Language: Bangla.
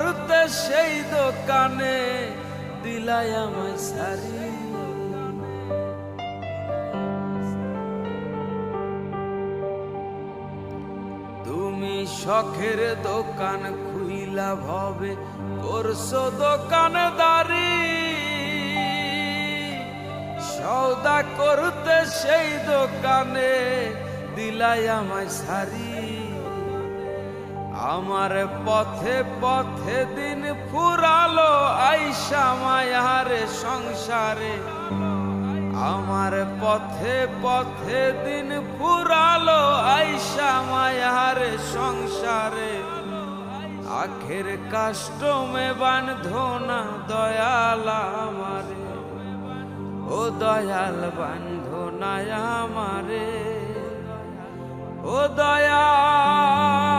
করতে সেই দোকানে দিলাই আমায় সারি। তুমি শখের দোকান খুইলা ভবে করছো দোকানদারি, সওদা করতে সেই দোকানে দিলাই আমায় সারি। আমার পথে পথে দিন ফুরালো আইসা মায়ারে সংসারে, আমার পথে পথে দিন ফুরালো আইসা মায়ারে সংসারে। আখের কাস্টমে বান্ধো না দয়াল আমারে, ও দয়াল বান্ধো না আমারে, ও দয়াল।